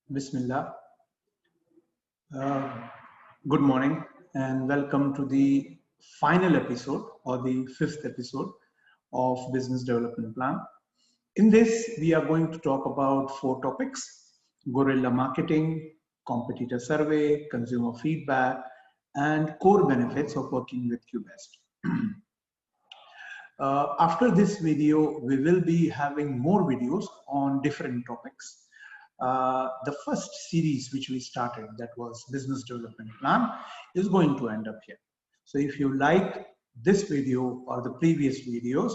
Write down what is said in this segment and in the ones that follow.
Bismillah. Uh, Good morning and welcome to the final episode or the fifth episode of Business Development Plan. In this, we are going to talk about four topics: guerrilla marketing, competitor survey, consumer feedback, and core benefits of working with QBEST. After this video, we will be having more videos on different topics. The first series which we started, that was Business Development Plan, is going to end up here. So if you like this video or the previous videos,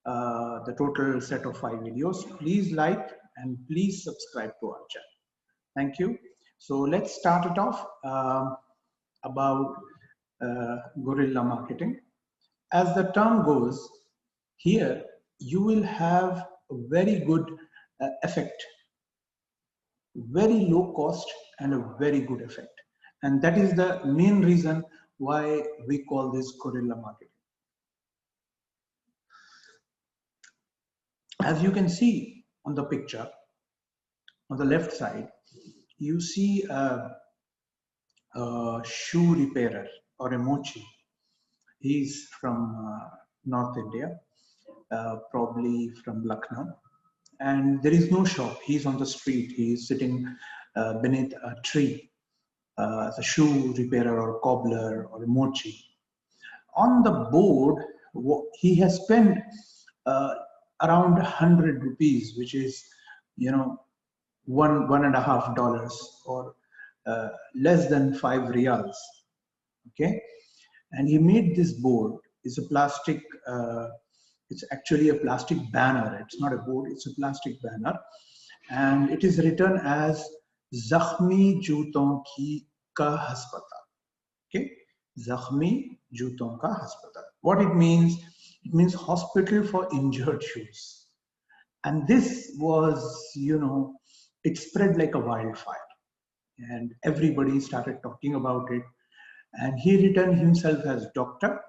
the total set of 5 videos, please like and please subscribe to our channel. Thank you. So let's start it off about guerrilla marketing. As the term goes, here you will have a very good effect, very low cost and a very good effect. And that is the main reason why we call this guerrilla marketing. As you can see on the picture, on the left side, you see a shoe repairer or a mochi. He's from North India, probably from Lucknow. And there is no shop. He's on the street. He's sitting beneath a tree, as a shoe repairer or cobbler or a mochi. On the board, he has spent around 100 rupees, which is, $1.5 or less than 5 riyals. Okay, and he made this board. It's a plastic. It's actually a plastic banner. It's not a board, it's a plastic banner. And it is written as Zakhmi Juton ka Haspatal. Okay? Zakhmi Juton ka Haspatal. What it means hospital for injured shoes. And this was, it spread like a wildfire. And everybody started talking about it. And he written himself as doctor.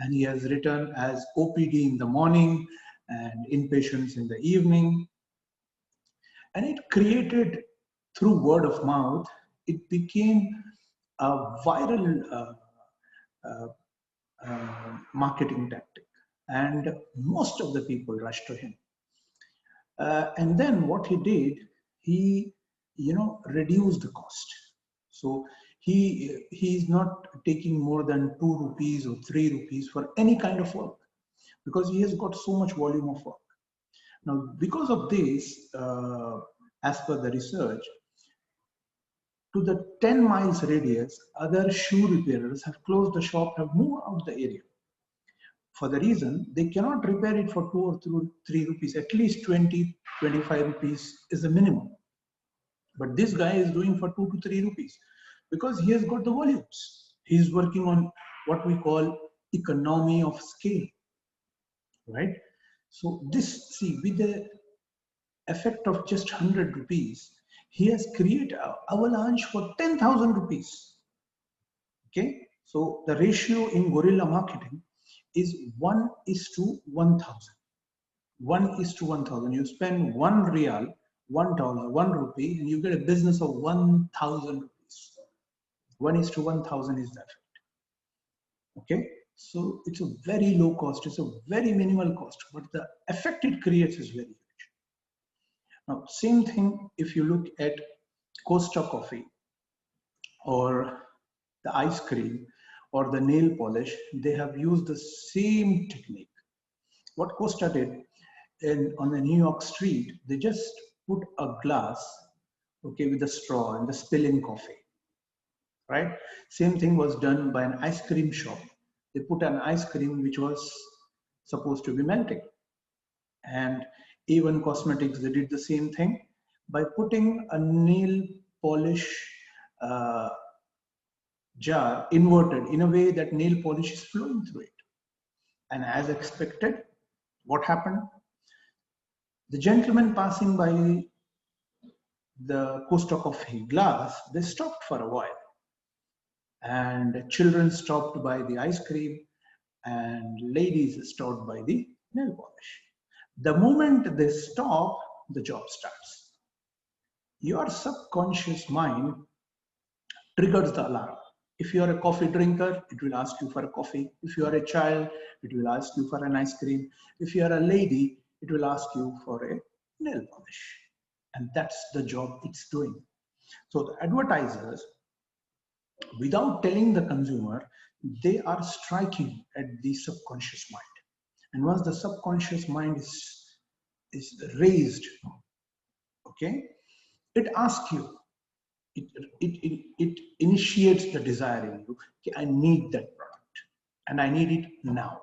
And he has written as OPD in the morning and inpatients in the evening. And it created, through word of mouth, it became a viral marketing tactic. And most of the people rushed to him. And then what he did, he, reduced the cost. So he is not taking more than 2 rupees or 3 rupees for any kind of work, because he has got so much volume of work. Now, because of this, as per the research, to the 10 miles radius, other shoe repairers have closed the shop, have moved out the area. For the reason, they cannot repair it for 2 or 3 rupees, at least 20, 25 rupees is the minimum. But this guy is doing for 2 to 3 rupees. Because he has got the volumes. He is working on what we call economy of scale, right? So this, see, with the effect of just 100 rupees, he has created an avalanche for 10,000 rupees. Okay, so the ratio in guerrilla marketing is 1:1,000. 1:1,000. You spend 1 riyal, $1, 1 rupee, and you get a business of 1,000 rupees. 1:1,000 is the effect. Okay, so it's a very low cost, it's a very minimal cost, but the effect it creates is very huge. Now, same thing if you look at Costa coffee or the ice cream or the nail polish, they have used the same technique. What Costa did on the New York street, they just put a glass, okay, with a straw and the spilling coffee. Right? Same thing was done by an ice cream shop. They put an ice cream which was supposed to be melting. And even cosmetics, they did the same thing by putting a nail polish jar inverted in a way that nail polish is flowing through it. And as expected, what happened? The gentleman passing by the Costa coffee glass, they stopped for a while. And children stopped by the ice cream and ladies stopped by the nail polish. The moment they stop, the job starts. your subconscious mind triggers the alarm. If you are a coffee drinker, it will ask you for a coffee. If you are a child, it will ask you for an ice cream. If you are a lady, it will ask you for a nail polish. And that's the job it's doing. So the advertisers, without telling the consumer, they are striking at the subconscious mind. And once the subconscious mind is raised, okay, it asks you, it initiates the desire in you. Okay, I need that product and I need it now,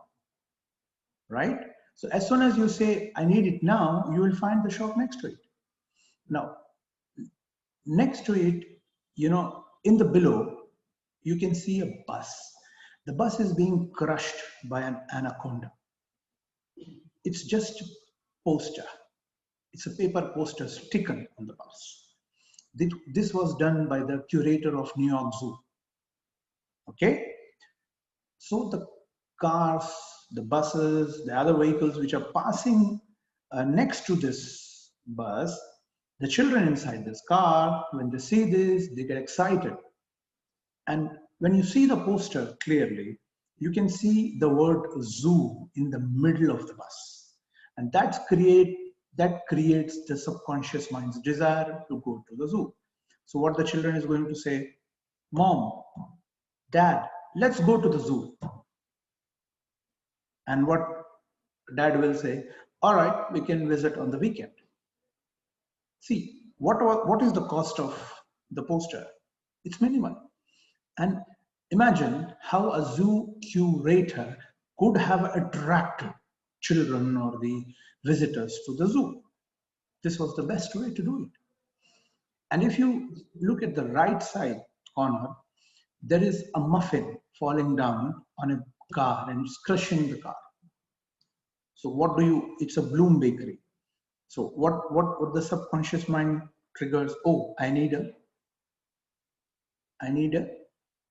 right? So as soon as you say, I need it now, you will find the shop next to it. Now, next to it, in the below, you can see a bus. The bus is being crushed by an anaconda. It's just a poster. It's a paper poster sticking on the bus. This was done by the curator of New York Zoo. Okay? So the cars, the buses, the other vehicles which are passing next to this bus, the children inside this car, when they see this, they get excited. And when you see the poster clearly, you can see the word zoo in the middle of the bus. And that creates the subconscious mind's desire to go to the zoo. So what the children is going to say, Mom, Dad, let's go to the zoo. And what Dad will say, all right, we can visit on the weekend. See, what is the cost of the poster? It's minimal. And imagine how a zoo curator could have attracted children or the visitors to the zoo. This was the best way to do it. And if you look at the right side corner, there is a muffin falling down on a car and it's crushing the car. So it's a Bloom bakery. So what the subconscious mind triggers, oh, I need a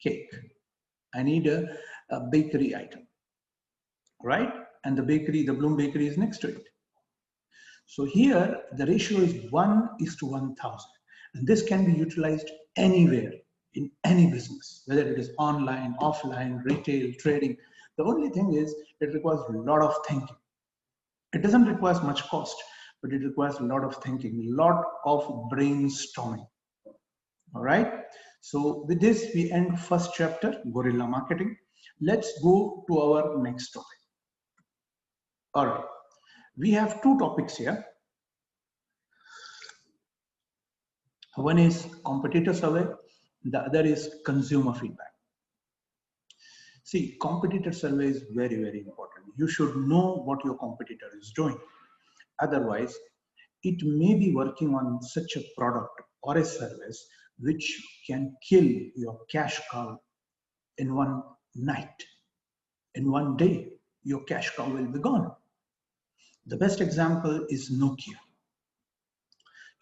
cake. I need a bakery item, right? And the Bloom bakery is next to it. So here the ratio is 1:1000. And this can be utilized anywhere in any business, whether it is online, offline, retail, trading. The only thing is it requires a lot of thinking. It doesn't require much cost, but it requires a lot of thinking, a lot of brainstorming. All right. So with this, we end first chapter, Guerrilla Marketing. Let's go to our next topic. All right. We have two topics here. One is competitor survey. The other is consumer feedback. See, competitor survey is very, very important. You should know what your competitor is doing. Otherwise, it may be working on such a product or a service which can kill your cash cow in one night. In one day, your cash cow will be gone. The best example is Nokia.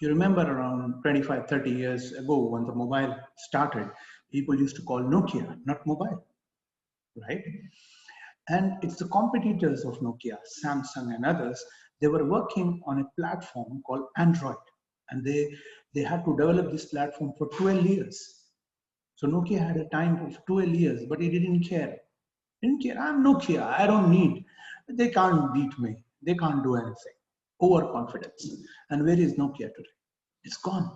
You remember around 25, 30 years ago when the mobile started, people used to call Nokia, not mobile, right? And it's the competitors of Nokia, Samsung and others, they were working on a platform called Android. And they had to develop this platform for 12 years. So Nokia had a time of 12 years, but he didn't care. Didn't care, I'm Nokia, I don't need. They can't beat me. They can't do anything. Overconfidence. And where is Nokia today? It's gone.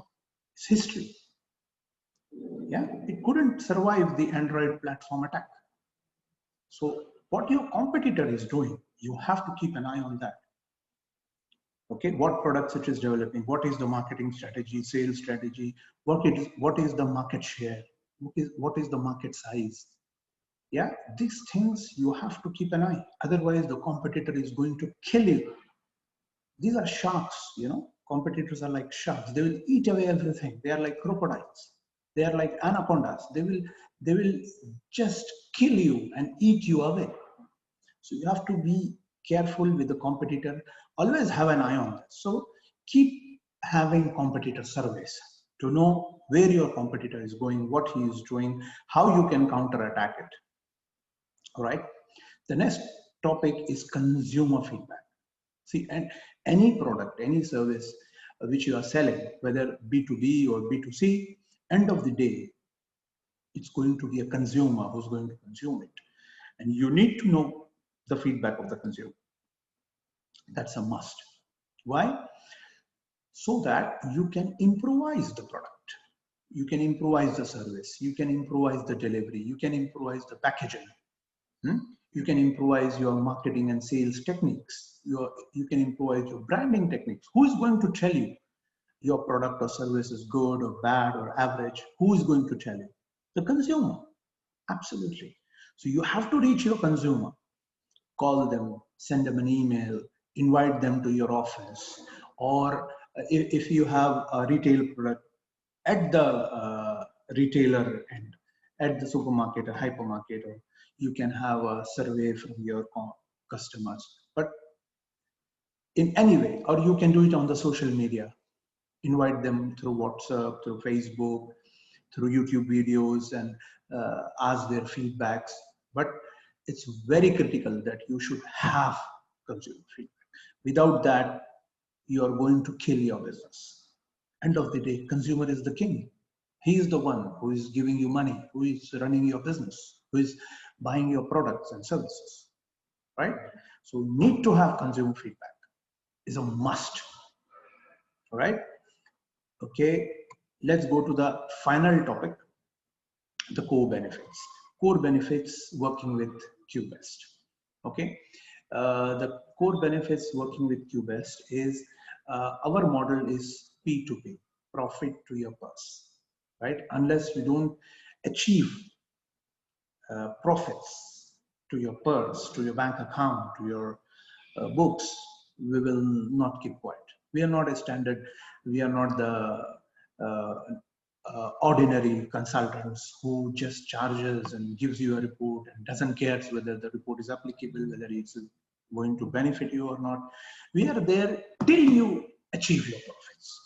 It's history. Yeah, it couldn't survive the Android platform attack. So what your competitor is doing, you have to keep an eye on that. Okay, what products it is developing, what is the marketing strategy, sales strategy, what is the market share, what is the market size. Yeah, these things you have to keep an eye. Otherwise, the competitor is going to kill you. These are sharks, competitors are like sharks. They will eat away everything. They are like crocodiles. They are like anacondas. They will just kill you and eat you away. So you have to be careful with the competitor. Always have an eye on that. So keep having competitor surveys to know where your competitor is going, what he is doing, how you can counterattack it. All right. The next topic is consumer feedback. See, and any product, any service, which you are selling, whether B2B or B2C, end of the day, it's going to be a consumer who's going to consume it. And you need to know the feedback of the consumer. That's a must. Why? So that you can improvise the product. You can improvise the service. You can improvise the delivery. You can improvise the packaging. You can improvise your marketing and sales techniques. You can improvise your branding techniques. Who is going to tell you your product or service is good or bad or average? Who is going to tell you? The consumer. Absolutely. So you have to reach your consumer. Call them, send them an email, invite them to your office, or if you have a retail product at the retailer end, at the supermarket or hypermarket, or you can have a survey from your customers. But in any way, or you can do it on the social media, invite them through WhatsApp, through Facebook, through YouTube videos, and ask their feedbacks. But it's very critical that you should have consumer feedback. Without that, you are going to kill your business. End of the day, consumer is the king. He is the one who is giving you money, who is running your business, who is buying your products and services, right? So need to have consumer feedback is a must, all right? Okay, let's go to the final topic, the core benefits. Core benefits working with QBEST, okay? The core benefits working with QBEST is our model is P2P, profit to your purse, right? Unless you don't achieve profits to your purse, to your bank account, to your books, we will not keep quiet. We are not a standard, we are not the ordinary consultants who just charges and gives you a report and doesn't care whether the report is applicable, whether it's going to benefit you or not. We are there till you achieve your profits.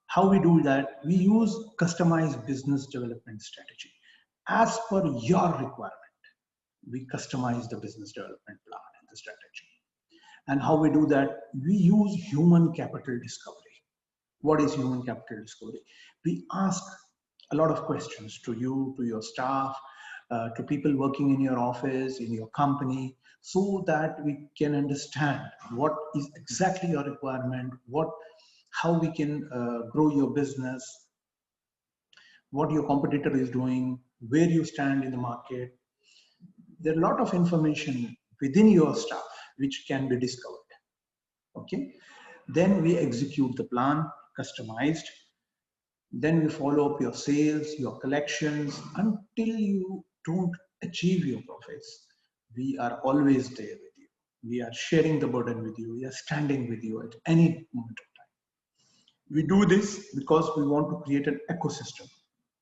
How we do that? We use customized business development strategy. As per your requirement, we customize the business development plan and the strategy. And how we do that? We use human capital discovery. What is human capital discovery? We ask a lot of questions to you, to your staff, to people working in your office, in your company, so that we can understand what is exactly your requirement, how we can grow your business, what your competitor is doing, where you stand in the market. There are a lot of information within your staff which can be discovered. Okay, then we execute the plan, customized. Then we follow up your sales, your collections until you don't achieve your profits. We are always there with you. We are sharing the burden with you. We are standing with you at any moment of time. We do this because we want to create an ecosystem,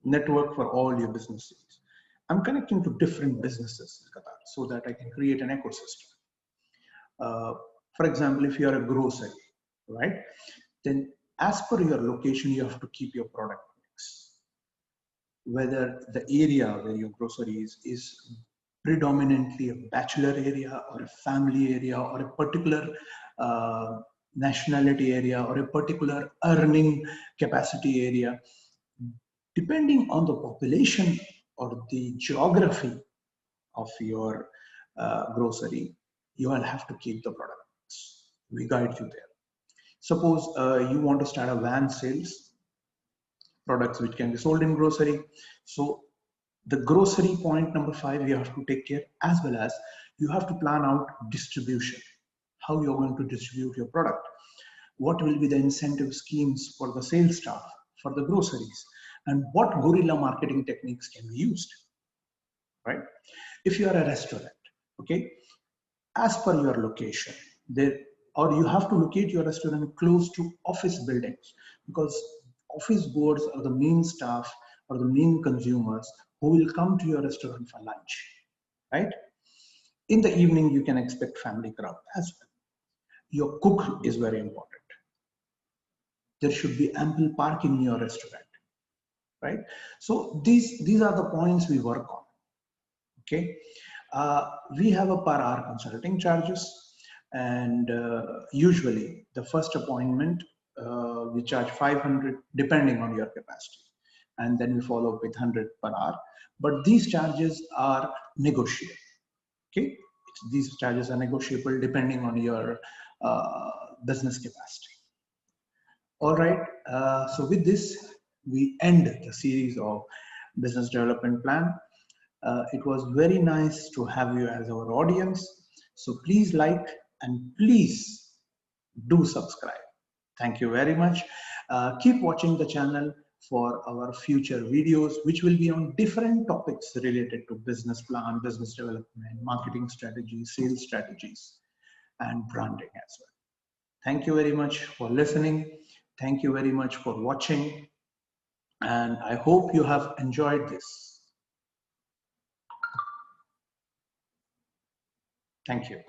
network for all your businesses. I'm connecting to different businesses in Qatar so that I can create an ecosystem. For example, if you are a grocery, right? Then as per your location, you have to keep your product mix. Whether the area where your grocery is predominantly a bachelor area or a family area or a particular nationality area or a particular earning capacity area, depending on the population or the geography of your grocery, you will have to keep the product mix. We guide you there. Suppose you want to start a van sales, products which can be sold in grocery. So the grocery point number 5, you have to take care, as well as you have to plan out distribution, how you're going to distribute your product. What will be the incentive schemes for the sales staff, for the groceries, and what guerrilla marketing techniques can be used, right? If you are a restaurant, okay, as per your location, or you have to locate your restaurant close to office buildings, because office boards are the main staff or the main consumers who will come to your restaurant for lunch, right? In the evening, you can expect family crowd as well. Your cook is very important. There should be ample parking in your restaurant, right? So these are the points we work on, okay? We have a per hour consulting charges. And usually the first appointment we charge 500 depending on your capacity, and then we follow up with 100 per hour. But these charges are negotiable. Okay, these charges are negotiable depending on your business capacity. All right, so with this, we end the series of business development plan. It was very nice to have you as our audience. So please like and please do subscribe. Thank you very much. Keep watching the channel for our future videos, which will be on different topics related to business plan, business development, marketing strategies, sales strategies, and branding as well. Thank you very much for listening. Thank you very much for watching. And I hope you have enjoyed this. Thank you.